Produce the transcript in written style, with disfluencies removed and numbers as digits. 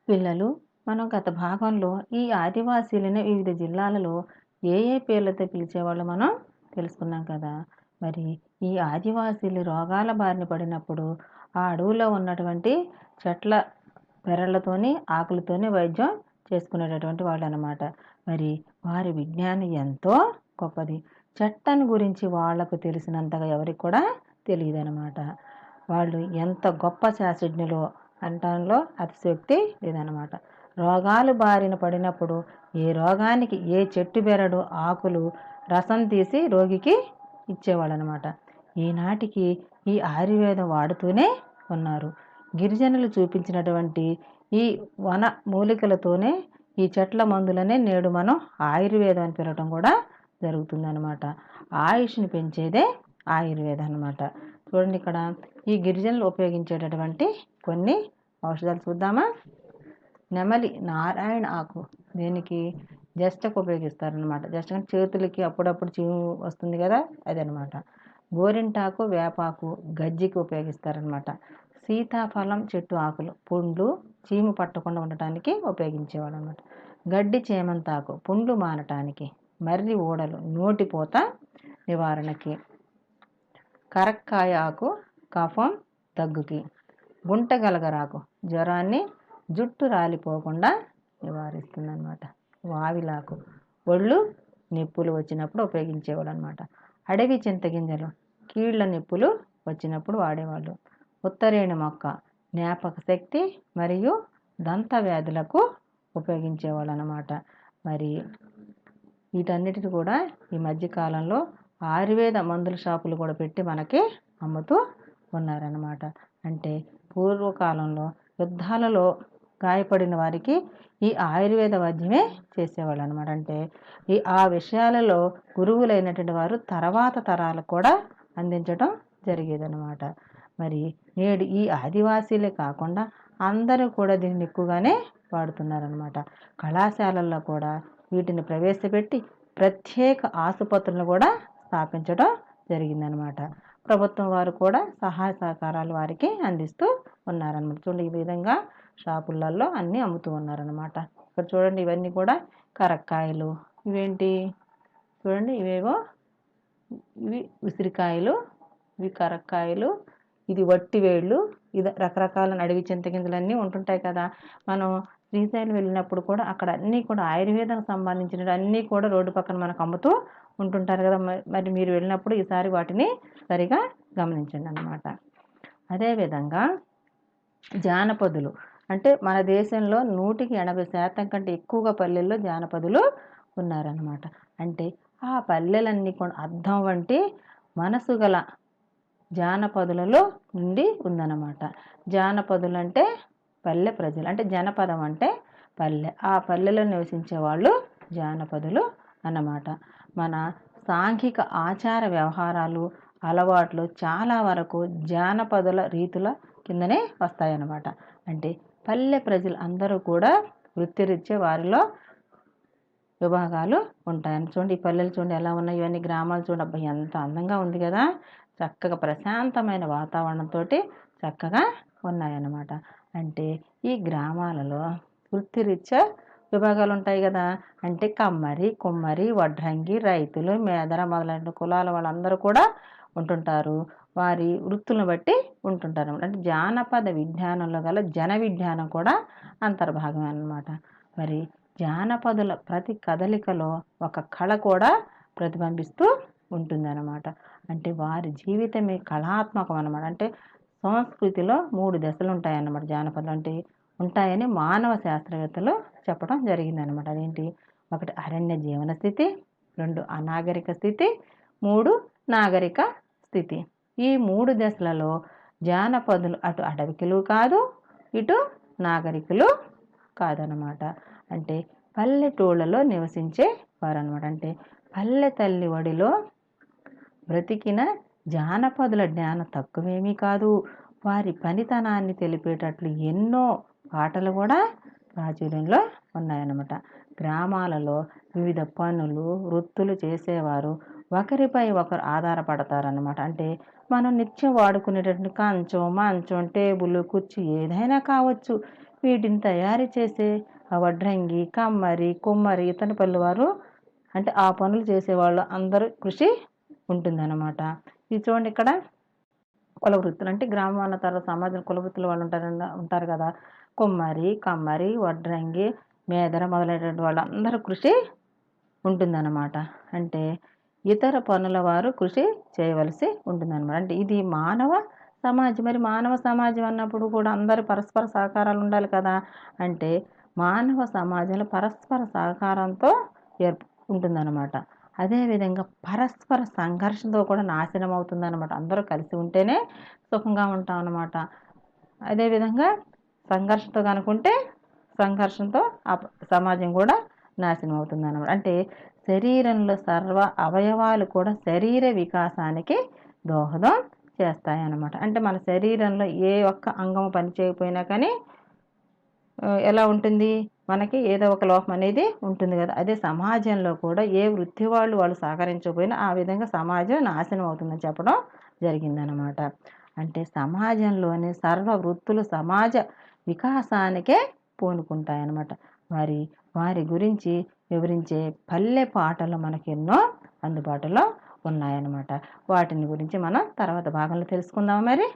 పిల్లలు, మనం గత భాగంలో ఈ ఆదివాసీలని వివిధ జిల్లాలలో ఏ ఏ పేర్లతో పిలిచేవాళ్ళో మనం తెలుసుకున్నాం కదా. మరి ఈ ఆదివాసీలు రోగాల బారిన పడినప్పుడు ఆ అడవుల్లో ఉన్నటువంటి చెట్ల పెరళ్ళతోని ఆకులతోని వైద్యం చేసుకునేటటువంటి వాళ్ళనమాట. మరి వారి విజ్ఞానం ఎంతో గొప్పది. చెట్లను గురించి వాళ్లకు తెలిసినంతగా ఎవరికి కూడా తెలియదనమాట. వాళ్ళు ఎంత గొప్ప శాస్త్రజ్ఞులో అనటంలో అతిశయోక్తి లేదనమాట. రోగాలు బారిన పడినప్పుడు ఏ రోగానికి ఏ చెట్టు బెరడు ఆకులు రసం తీసి రోగికి ఇచ్చేవాళ్ళనమాట. ఈనాటికి ఈ ఆయుర్వేదం వాడుతూనే ఉన్నారు. గిరిజనులు చూపించినటువంటి ఈ వన మూలికలతోనే ఈ చెట్ల మందులనే నేడు మనం ఆయుర్వేదం అని పిలవటం కూడా జరుగుతుందనమాట. ఆయుష్ని పెంచేదే ఆయుర్వేదం అనమాట. చూడండి, ఇక్కడ ఈ గిరిజనులు ఉపయోగించేటటువంటి కొన్ని ఔషధాలు చూద్దామా. నెమలి నారాయణ ఆకు దీనికి జస్టకు ఉపయోగిస్తారనమాట. జస్ట్ అంటే చేతులకి అప్పుడప్పుడు చీము వస్తుంది కదా, అదనమాట. గోరింటాకు వేపాకు గజ్జికి ఉపయోగిస్తారనమాట. సీతాఫలం చెట్టు ఆకులు పుండ్లు చీము పట్టకుండా ఉండటానికి ఉపయోగించేవాడు అనమాట. గడ్డి చేమంతాకు పుండ్లు మానటానికి. మర్రి ఊడలు నోటిపోత నివారణకి. కరక్కాయ ఆకు కఫం దగ్గుకి. గుంటగలగరాకు జ్వరాన్ని జుట్టు రాలిపోకుండా నివారిస్తుందన్నమాట. వావిలాకు ఒళ్ళు నొప్పులు వచ్చినప్పుడు ఉపయోగించేవాడు అనమాట. అడవి చింతగింజలు కీళ్ళ నొప్పులు వచ్చినప్పుడు వాడేవాళ్ళు. ఉత్తరేణి మొక్క జ్ఞాపక శక్తి మరియు దంత వ్యాధులకు ఉపయోగించేవాళ్ళు అనమాట. మరి వీటన్నిటిని కూడా ఈ మధ్యకాలంలో ఆయుర్వేద మందుల షాపులు కూడా పెట్టి మనకి అమ్ముతూ ఉన్నారన్నమాట. అంటే పూర్వకాలంలో యుద్ధాలలో గాయపడిన వారికి ఈ ఆయుర్వేద వైద్యమే చేసేవాళ్ళు అనమాట. అంటే ఆ విషయాలలో గురువులైనటువంటి వారు తర్వాత తరాలకు కూడా అందించడం జరిగేదనమాట. మరి నేడు ఈ ఆదివాసీలే కాకుండా అందరూ కూడా దీన్ని ఎక్కువగానే వాడుతున్నారనమాట. కళాశాలల్లో కూడా వీటిని ప్రవేశపెట్టి ప్రత్యేక ఆసుపత్రులను కూడా స్థాపించడం జరిగిందనమాట. ప్రభుత్వం వారు కూడా సహాయ సహకారాలు వారికి అందిస్తూ ఉన్నారనమాట. చూడండి, ఈ విధంగా షాపులలో అన్నీ అమ్ముతూ ఉన్నారనమాట. ఇక్కడ చూడండి, ఇవన్నీ కూడా కరక్కాయలు. ఇవేంటి చూడండి, ఇవేవో ఇవి ఉసిరికాయలు, ఇవి కరక్కాయలు, ఇది వట్టివేళ్ళు, ఇది రకరకాల అడవి చింతగింజలన్నీ ఉంటుంటాయి కదా. మనం శ్రీశైలం వెళ్ళినప్పుడు కూడా అక్కడ అన్నీ కూడా ఆయుర్వేదానికి సంబంధించిన అన్నీ కూడా రోడ్డు పక్కన మనకు అమ్ముతూ ఉంటుంటారు కదా. మరి మీరు వెళ్ళినప్పుడు ఈసారి వాటిని సరిగా గమనించండి అన్నమాట. అదేవిధంగా జానపదులు అంటే మన దేశంలో 180% కంటే ఎక్కువగా పల్లెల్లో జానపదులు ఉన్నారన్నమాట. అంటే ఆ పల్లెలన్నీ కూడా అద్దం వంటి మనసు గల జానపదులలో నుండి ఉందన్నమాట. జానపదులు అంటే పల్లె ప్రజలు, అంటే జనపదం అంటే పల్లె. ఆ పల్లెలో నివసించే వాళ్ళు జానపదులు అన్నమాట. మన సాంఘిక ఆచార వ్యవహారాలు అలవాట్లు చాలా వరకు జానపదుల రీతుల కిందనే వస్తాయన్నమాట. అంటే పల్లె ప్రజలు అందరూ కూడా వృత్తిరీత్యా వారిలో విభాగాలు ఉంటాయని. చూడండి, ఈ పల్లెలు చూడండి ఎలా ఉన్నాయి, ఇవన్నీ గ్రామాలు చూడండి. అబ్బాయి ఎంత అందంగా ఉంది కదా, చక్కగా ప్రశాంతమైన వాతావరణంతో చక్కగా ఉన్నాయన్నమాట. అంటే ఈ గ్రామాలలో వృత్తిరీత్యా విభాగాలు ఉంటాయి కదా. అంటే కమ్మరి, కుమ్మరి, వడ్రంగి, రైతులు, మేదర మొదలైన కులాల వాళ్ళందరూ కూడా ఉంటుంటారు. వారి వృత్తులను బట్టి ఉంటుంటారు. అంటే జానపద విజ్ఞానంలో గల జన విజ్ఞానం కూడా అంతర్భాగం అన్నమాట. మరి జానపదుల ప్రతి కదలికలో ఒక కళ కూడా ప్రతిబింబిస్తూ ఉంటుందన్నమాట. అంటే వారి జీవితమే కళాత్మకం అన్నమాట. అంటే సంస్కృతిలో 3 దశలు ఉంటాయన్నమాట. జానపదం అంటే ఉంటాయని మానవ శాస్త్రవేత్తలు చెప్పడం జరిగిందనమాట. అదేంటి, 1 అరణ్య జీవన స్థితి, 2 అనాగరిక స్థితి, 3 నాగరిక స్థితి. ఈ 3 దశలలో జానపదులు అటు అడవికులు కాదు, ఇటు నాగరికులు కాదనమాట. అంటే పల్లెటూళ్ళలో నివసించే వారనమాట. అంటే పల్లె తల్లి ఒడిలో బ్రతికిన జానపదుల జ్ఞానం తక్కువేమీ కాదు. వారి పనితనాన్ని తెలిపేటట్లు ఎన్నో పాటలు కూడా ప్రాచుర్యంలో ఉన్నాయన్నమాట. గ్రామాలలో వివిధ పనులు వృత్తులు చేసేవారు ఒకరిపై ఒకరు ఆధారపడతారన్నమాట. అంటే మనం నిత్యం వాడుకునేటటువంటి కంచం, మంచం, టేబుల్, కుర్చీ ఏదైనా కావచ్చు, వీటిని తయారు చేసే ఆ వడ్రంగి, కమ్మరి, కుమ్మరి, ఇతని పల్లెవారు అంటే ఆ పనులు చేసేవాళ్ళు అందరూ కృషి ఉంటుందన్నమాట. ఇది చూడండి ఇక్కడ కుల వృత్తులు అంటే గ్రామాల తర్వాత సమాజం కుల వృత్తుల వాళ్ళు ఉంటారు కదా. కుమ్మరి, కమ్మరి, వడ్రంగి, మేదర మొదలైనటువంటి వాళ్ళందరూ కృషి ఉంటుందన్నమాట. అంటే ఇతర పనుల వారు కృషి చేయవలసి ఉంటుందన్నమాట. అంటే ఇది మానవ సమాజం. మరి మానవ సమాజం అన్నప్పుడు కూడా అందరూ పరస్పర సహకారాలు ఉండాలి కదా. అంటే మానవ సమాజంలో పరస్పర సహకారంతో ఉంటుందన్నమాట. అదేవిధంగా పరస్పర సంఘర్షణతో కూడా నాశనం అవుతుందన్నమాట. అందరూ కలిసి ఉంటేనే సుఖంగా ఉంటాం అన్నమాట. అదేవిధంగా సంఘర్షణతో కనుకుంటే సంఘర్షణతో ఆ సమాజం కూడా నాశనం అవుతుందన్నమాట. అంటే శరీరంలో సర్వ అవయవాలు కూడా శరీర వికాసానికి దోహదం చేస్తాయన్నమాట. అంటే మన శరీరంలో ఏ ఒక్క అంగం పని చేయకపోయినా కానీ ఎలా ఉంటుంది, మనకి ఏదో ఒక లోపం అనేది ఉంటుంది కదా. అదే సమాజంలో కూడా ఏ వృత్తి వాళ్ళు సహకరించకపోయినా ఆ విధంగా సమాజం నాశనం అవుతుందని చెప్పడం జరిగిందనమాట. అంటే సమాజంలోని సర్వ వృత్తులు సమాజ వికాసానికే పూనుకుంటాయన్నమాట. వారి గురించి వివరించే పల్లె పాటలు మనకెన్నో అందుబాటులో ఉన్నాయన్నమాట. వాటిని గురించి మనం తర్వాత భాగంలో తెలుసుకుందాం మరి.